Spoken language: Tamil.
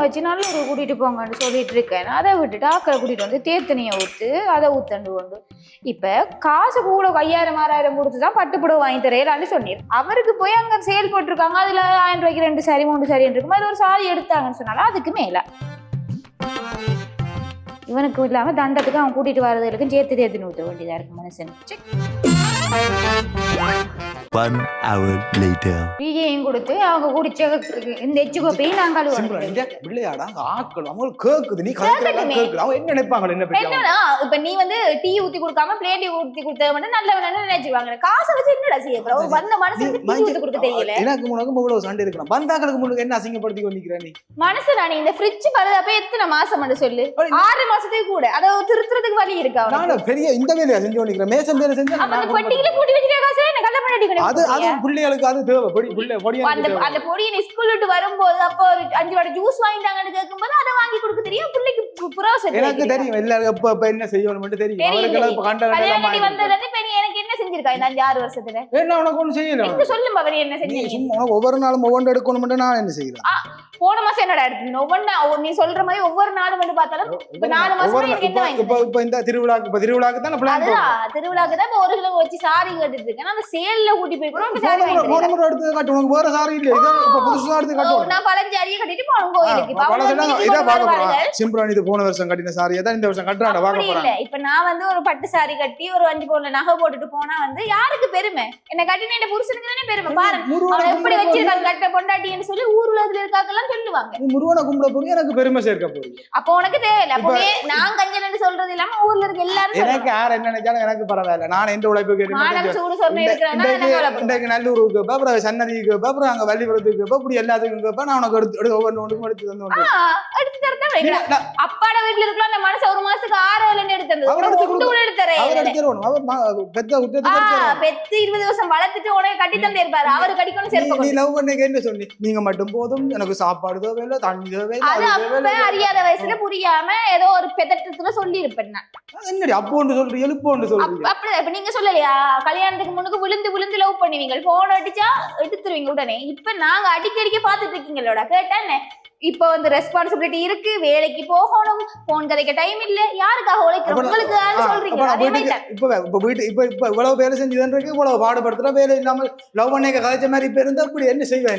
வச்சு நல்லூர் கூட்டிட்டு போங்கன்னு சொல்லிட்டு இருக்கேன். அதை விட்டுட்டு ஆக்களை கூட்டிட்டு வந்து தேத்தனியை ஊத்து அதை ஊத்தண்டு கொண்டு இப்ப காசு கூட 5000 6000 கொடுத்துதான் பட்டுப்புடவை வாங்கி தரையிலான்னு சொன்னீர். அவருக்கு போய் அங்க சேல் போட்டிருக்காங்க. அதுல 1000 ரூபாய்க்கு 2 சாரி 3 சாரி இருக்கும். அது ஒரு சாரி எடுத்தாங்கன்னு சொன்னாலும் அதுக்கு மேல இவனுக்கு இல்லாம தண்டத்துக்கு அவன் கூட்டிட்டு வர்றதுக்கும் சேர்த்து ஊத்த வேண்டியதா இருக்கு மனுஷன். 1 hour later. பிஜையும் கொடுத்து அவங்க குடிச்ச இந்த எச்சு கோப்பையும் நாங்கள் பிள்ளையாடா ஆக்கள் அவங்க கேக்குது நீ கேக்குது அவங்க என்ன நினைப்பாங்க என்னன்னா இப்ப நீ வந்து டீ ஊத்தி கொடுக்காம பிளேட் ஊத்தி கொடுத்தா மட்டும் நல்லவன நினைச்சுவாங்க. காசை வச்சு என்னடா செய்ய போற ஒரு வந்த மனசுக்கு டீ ஊத்தி கொடுக்க தெரியல. எனக்கு உனக்கு இவ்வளவு சண்டை இருக்கலாம் பந்தாக்களுக்கு முன்னுக்கு என்ன அசிங்கப்படுத்தி கொண்டிருக்கிற நீ மனசு நீ இந்த ஃப்ரிட்ஜ் பழுதப்ப எத்தனை மாசம் சொல்லு 6 மாசத்துக்கு கூட அதை திருத்துறதுக்கு வழி இருக்கா? நான் பெரிய இந்த வேலையை செஞ்சு கொண்டிருக்கிறேன் மேசம் வேலை செஞ்சு அந்த பொட்டியில கூட்டி வச்சிருக்க காசு என்ன கல்ல பண்ணி அது பிள்ளைகளுக்கு அது தேவை அந்த பொடியை நீ ஸ்கூல் விட்டு வரும்போது அப்போ ஒரு 5 வடை ஜூஸ் வாங்கிட்டாங்கன்னு கேட்கும்போது அதை வாங்கி கொடுக்க தெரியும் பிள்ளைக்கு புரோசம் எனக்கு தெரியும் எல்லாரும் எப்ப என்ன செய்யணும் மட்டும் தெரியும் அவருக்கு இப்ப கல்யாணம் வந்ததுல எனக்கு என்ன செஞ்சிருக்கா இந்த 5-6 வருஷத்துல என்ன உனக்கு ஒண்ணு செய்யணும் எங்க சொல்லுமா அவரு என்ன செஞ்சீங்க? ஒவ்வொரு நாளும் ஒவ்வொன்று எடுக்கணும் மட்டும் நான் என்ன செய்யறேன் போன மாசம் என்னடா எடுத்து ஒவ்வொன்னு நீ சொல்ற மாதிரி ஒவ்வொரு நாளும் வந்து பார்த்தாலும் இப்ப 4 மாசம் என்ன வாங்கி இப்ப இந்த திருவிழாக்கு தான் பிளான் திருவிழாக்கு தான் ஒரு கிலோ வச்சு சாரி கட்டிட்டு இருக்கேன். அந்த சேல்ல கூட்டி போய் கூட சாரி வாங்கி எடுத்து காட்டு உனக்கு வேற சாரி இல்ல இப்ப புதுசா எடுத்து காட்டு நான் பழஞ்சாரியை கட்டிட்டு போறோம் கோயிலுக்கு. இத பாக்க போறேன் சிம்ரான் இது போன வருஷம் கட்டின சாரியை தான் இந்த வருஷம் கட்டறானே பாக்க போறேன். இல்ல இப்ப நான் வந்து ஒரு பட்டு சாரி கட்டி ஒரு 5 பவுன்ல நகை போட்டுட்டு போனா வந்து யாருக்கு பெருமை? என்ன கட்டின இந்த புருஷனுக்கு தானே பெருமை. பாருங்க அவன் எப்படி வச்சிருக்காங்க கட்ட பொண்டாட்டின்னு சொல்லி ஊர் உலகத்துல இருக்காங்கலாம் சொல்லுவாங்க. நீ முருகனை கும்பிட போறீங்க எனக்கு பெருமை சேர்க்க போறீங்க. அப்ப உனக்கு தேவையில்ல. அப்பவே நான் கஞ்சனன்னு சொல்றது இல்லாம ஊர்ல இருக்க எல்லாரும் எனக்கு யார் என்ன நினைச்சாலும் எனக்கு பரவாயில்ல. நான் எந்த உழைப்புக்கு இன்றைக்கு நல்லூருக்கு அப்புறம் சன்னதிக்கு அப்புறம் அங்க வள்ளிபுரத்துக்கு இப்படி எல்லாத்துக்கும் நான் உனக்கு எடுத்து ஒவ்வொன்றுக்கும் எடுத்து தந்து எடுத்து தரதான் அப்பாட வீட்டுல இருக்கலாம். அந்த மனசு ஒரு மாசத்துக்கு 6 எடுத்து பெத்து 20 வருஷம் வளர்த்துட்டு உனக்கு கட்டி தந்தே இருப்பாரு. அவரு கட்டிக்கணும் சேர்ப்பு. நீ லவ் பண்ண என்ன சொல்லி நீங்க மட்டும் போதும் எனக்கு சாப்பாடு தேவையில்லை தண்ணி தேவையில்லை அறியாத வயசுல புரியாம ஏதோ ஒரு பெதட்டத்துல சொல்லி இருப்பேன். என்னடி அப்போன்னு சொல்றீங்க எழுப்போன்னு சொல்றீங்க அப்படிதான். இப்ப நீங்க சொல்லலையா கல்யாணத்துக்கு முன்னுக்கு விழுந்து விழுந்து லவ் பண்ணுவீங்க போன் அடிச்சா எடுத்துருவீங்க உடனே. இப்ப நாங்க அடிக்கடிக்க பாத்துட்டு இருக்கீங்களோட கேட்டேன்னு இப்ப வந்து ரெஸ்பான்சிபிலிட்டி இருக்கு. வேலைக்கு போகணும் போன் கதைக்க டைம் இல்ல. யாருக்காக உழைக்கிறோம் உங்களுக்கு சொல்றீங்க. இப்ப இவ்வளவு வேலை செஞ்சதுன்றது இவ்வளவு பாடுபடுத்துற வேலை இல்லாமல் லவ் பண்ண கதைச்ச மாதிரி இப்ப இருந்தா அப்படி என்ன செய்வேன்?